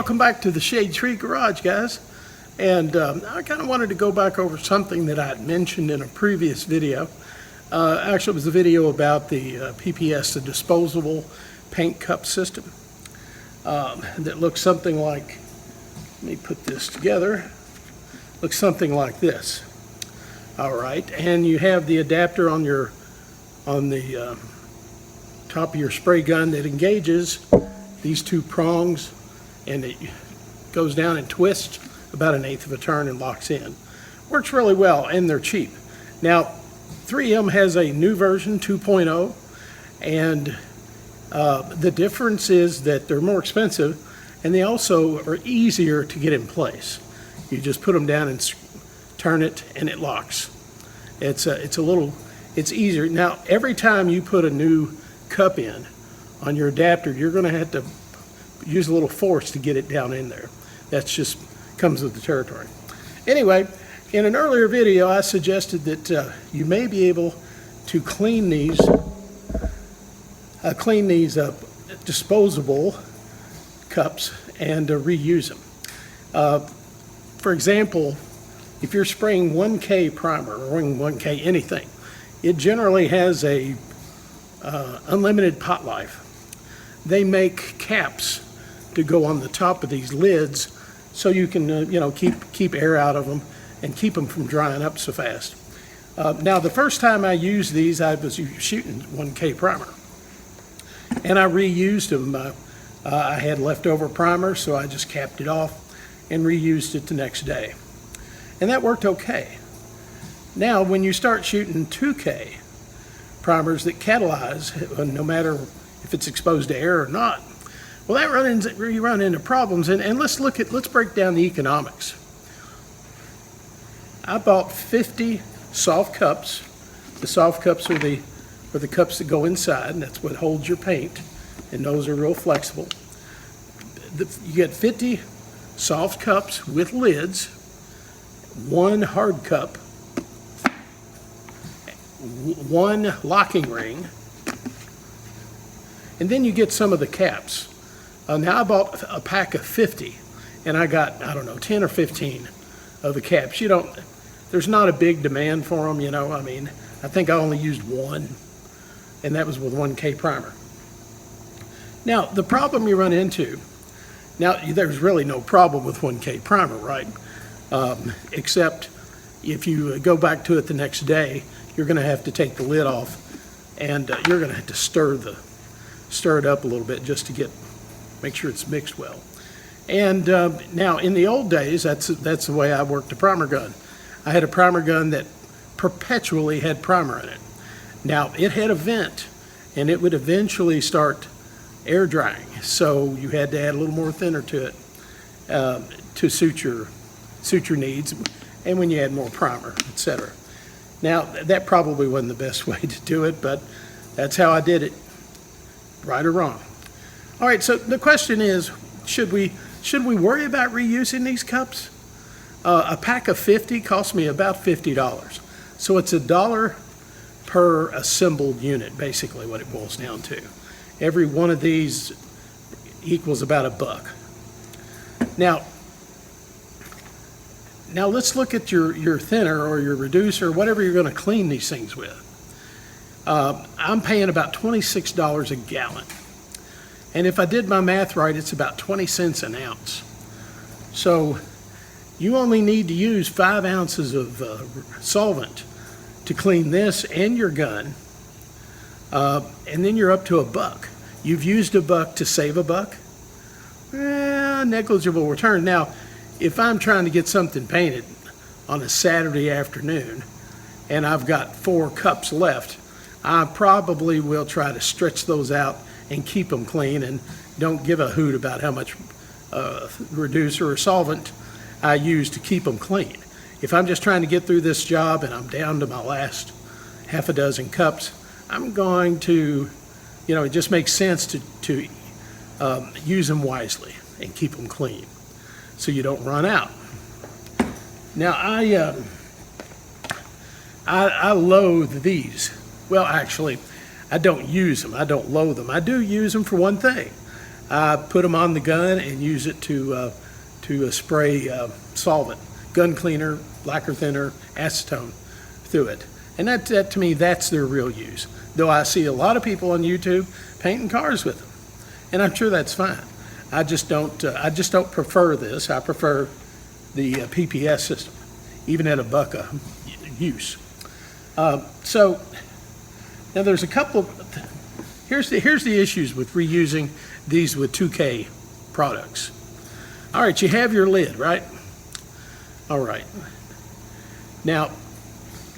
welcome back to the Shadetree Garage, guys. And I kind of wanted to go back over something that I had mentioned in a previous video. Actually, it was a video about the PPS, the disposable paint cup system. That looks something like, let me put this together, looks something like this. All right, and you have the adapter on the top of your spray gun that engages these two prongs, and it goes down and twists about 1/8 of a turn and locks in. Works really well, and they're cheap. Now, 3M has a new version, 2.0, and the difference is that they're more expensive, and they also are easier to get in place. You just put them down and turn it, and it locks. It's easier. Now, every time you put a new cup in on your adapter, you're going to have to use a little force to get it down in there. That's just comes with the territory. Anyway, in an earlier video, I suggested that you may be able to clean these disposable cups and reuse them. For example, if you're spraying 1K primer or 1K anything, it generally has a unlimited pot life. They make caps to go on the top of these lids so you can keep air out of them and keep them from drying up so fast. Now, the first time I used these, I was shooting 1K primer, and I reused them. I had leftover primer, so I just capped it off and reused it the next day, and that worked okay. Now, when you start shooting 2K primers that catalyze, no matter if it's exposed to air or not, well, you run into problems. And let's break down the economics. I bought 50 soft cups. The soft cups are the cups that go inside, and that's what holds your paint, and those are real flexible. You get 50 soft cups with lids, one hard cup, one locking ring, and then you get some of the caps. Now, I bought a pack of 50, and I got, I don't know, 10 or 15 of the caps. There's not a big demand for them, I mean, I think I only used one, and that was with 1K primer. Now, the problem you run into, now, there's really no problem with 1K primer, right? Except if you go back to it the next day, you're going to have to take the lid off, and you're going to have to stir it up a little bit just to make sure it's mixed well. And now, in the old days, that's the way I worked a primer gun. I had a primer gun that perpetually had primer in it. Now, it had a vent, and it would eventually start air drying, so you had to add a little more thinner to it to suit your needs, and when you add more primer, etc. Now, that probably wasn't the best way to do it, but that's how I did it, right or wrong. All right, so the question is, should we worry about reusing these cups? A pack of 50 cost me about $50. So it's $1 per assembled unit, basically what it boils down to. Every one of these equals about $1. Now let's look at your thinner or your reducer, whatever you're going to clean these things with. I'm paying about $26 a gallon. And if I did my math right, it's about 20 cents an ounce. So you only need to use 5 ounces of solvent to clean this and your gun, and then you're up to $1. You've used $1 to save $1. Negligible return. Now, if I'm trying to get something painted on a Saturday afternoon and I've got 4 cups left, I probably will try to stretch those out and keep them clean, and don't give a hoot about how much reducer or solvent I use to keep them clean. If I'm just trying to get through this job and I'm down to my last half a dozen cups, I'm going to, it just makes sense to use them wisely and keep them clean so you don't run out. Now, I loathe these. Well, actually, I don't use them. I don't loathe them. I do use them for one thing. I put them on the gun and use it to spray solvent, gun cleaner, lacquer thinner, acetone through it. And that to me, that's their real use. Though I see a lot of people on YouTube painting cars with them, and I'm sure that's fine. I just don't prefer this. I prefer the PPS system, even at $1 a use. So now there's a couple. Here's the issues with reusing these with 2K products. All right, you have your lid, right? All right. Now,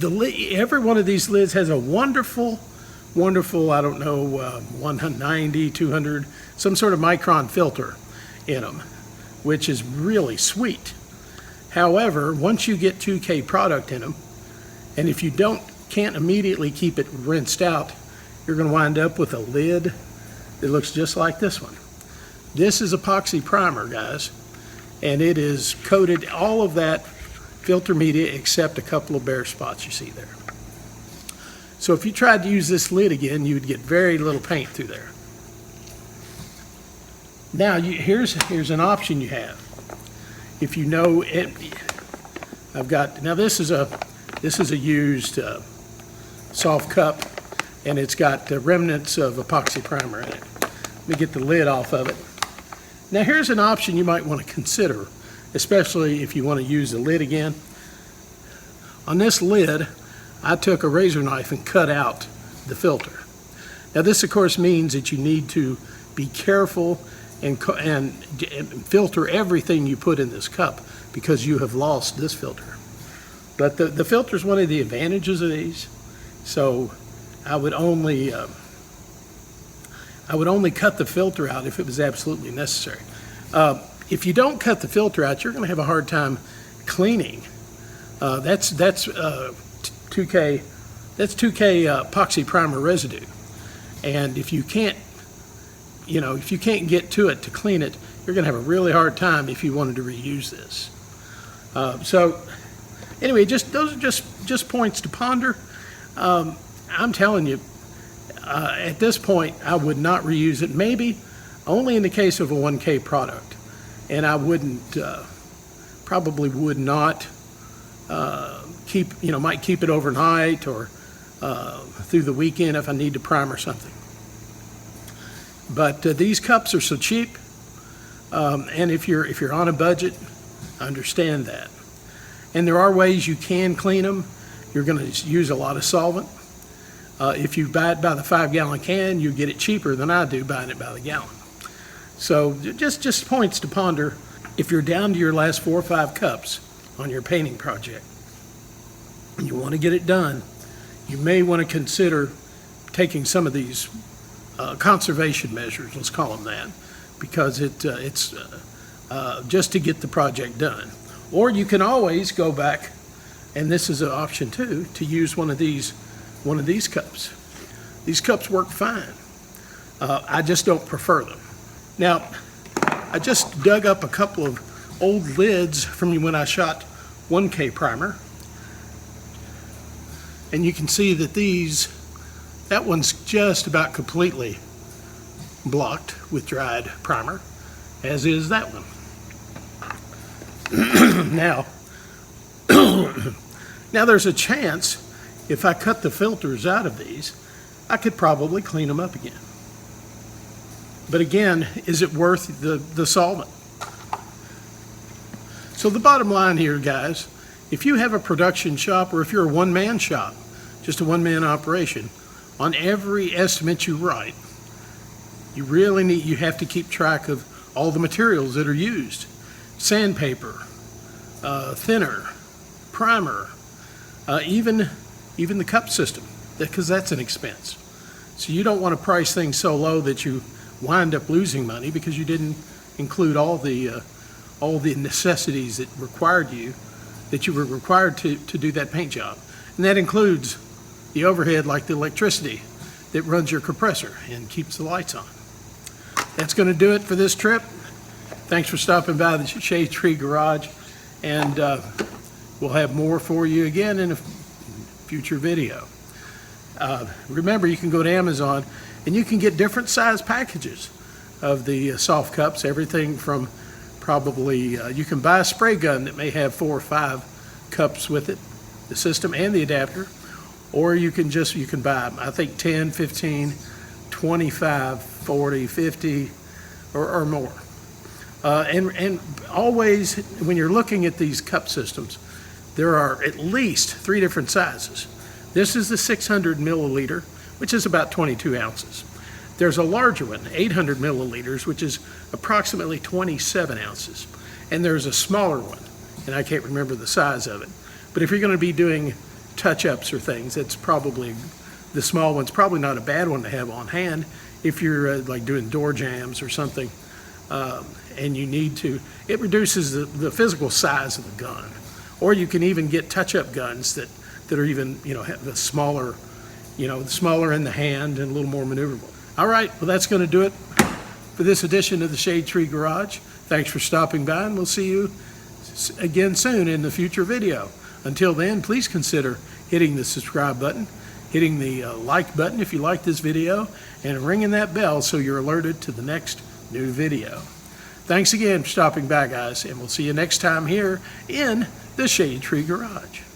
every one of these lids has a wonderful, I don't know, 190, 200, some sort of micron filter in them, which is really sweet. However, once you get 2K product in them, and if you can't immediately keep it rinsed out, you're going to wind up with a lid that looks just like this one. This is epoxy primer, guys, and it is coated all of that filter media except a couple of bare spots you see there. So if you tried to use this lid again, you would get very little paint through there. Now here's an option you have. If you know it, this is a used soft cup, and it's got the remnants of epoxy primer in it. Let me get the lid off of it. Now here's an option you might want to consider, especially if you want to use the lid again. On this lid, I took a razor knife and cut out the filter. Now this of course means that you need to be careful and filter everything you put in this cup, because you have lost this filter. But the filter is one of the advantages of these. So I would only cut the filter out if it was absolutely necessary. If you don't cut the filter out, you're going to have a hard time cleaning. That's 2K epoxy primer residue, and if you can't get to it to clean it, you're going to have a really hard time if you wanted to reuse this. So anyway, those are just points to ponder. I'm telling you, at this point, I would not reuse it. Maybe only in the case of a 1K product, and I probably would not might keep it overnight or through the weekend if I need to prime or something. But these cups are so cheap, and if you're on a budget, I understand that. And there are ways you can clean them. You're going to use a lot of solvent. If you buy it by the 5-gallon can, you get it cheaper than I do buying it by the gallon. So just points to ponder if you're down to your last 4 or 5 cups on your painting project and you want to get it done. You may want to consider taking some of these conservation measures, let's call them that, because it's just to get the project done. Or you can always go back, and this is an option too, to use one of these cups. These cups work fine. I just don't prefer them. Now, I just dug up a couple of old lids from when I shot 1K primer, and you can see that that one's just about completely blocked with dried primer, as is that one. Now there's a chance if I cut the filters out of these, I could probably clean them up again. But again, is it worth the solvent? So the bottom line here, guys, if you have a production shop, or if you're a one-man shop, just a one-man operation, on every estimate you write, you have to keep track of all the materials that are used. Sandpaper, thinner, primer, even the cup system, because that's an expense. So you don't want to price things so low that you wind up losing money because you didn't include all the necessities that you were required to do that paint job. And that includes the overhead, like the electricity that runs your compressor and keeps the lights on. That's going to do it for this trip. Thanks for stopping by the Shadetree Garage, and we'll have more for you again in a future video. Remember, you can go to Amazon and you can get different size packages of the soft cups, everything from probably, you can buy a spray gun that may have 4 or 5 cups with it, the system and the adapter, or you can buy, I think, 10, 15, 25, 40, 50, or more. And always, when you're looking at these cup systems, there are at least 3 different sizes. This is the 600 milliliter, which is about 22 ounces. There's a larger one, 800 milliliters, which is approximately 27 ounces. And there's a smaller one, and I can't remember the size of it. But if you're going to be doing touch-ups or things, it's probably, the small one's probably not a bad one to have on hand if you're like doing door jams or something. And you need to, it reduces the physical size of the gun. Or you can even get touch-up guns that are even, have the smaller, smaller in the hand and a little more maneuverable. All right, well, that's going to do it for this edition of the Shadetree Garage. Thanks for stopping by, and we'll see you again soon in the future video. Until then, please consider hitting the subscribe button, hitting the like button if you like this video, and ringing that bell so you're alerted to the next new video. Thanks again for stopping by, guys, and we'll see you next time here in the Shadetree Garage.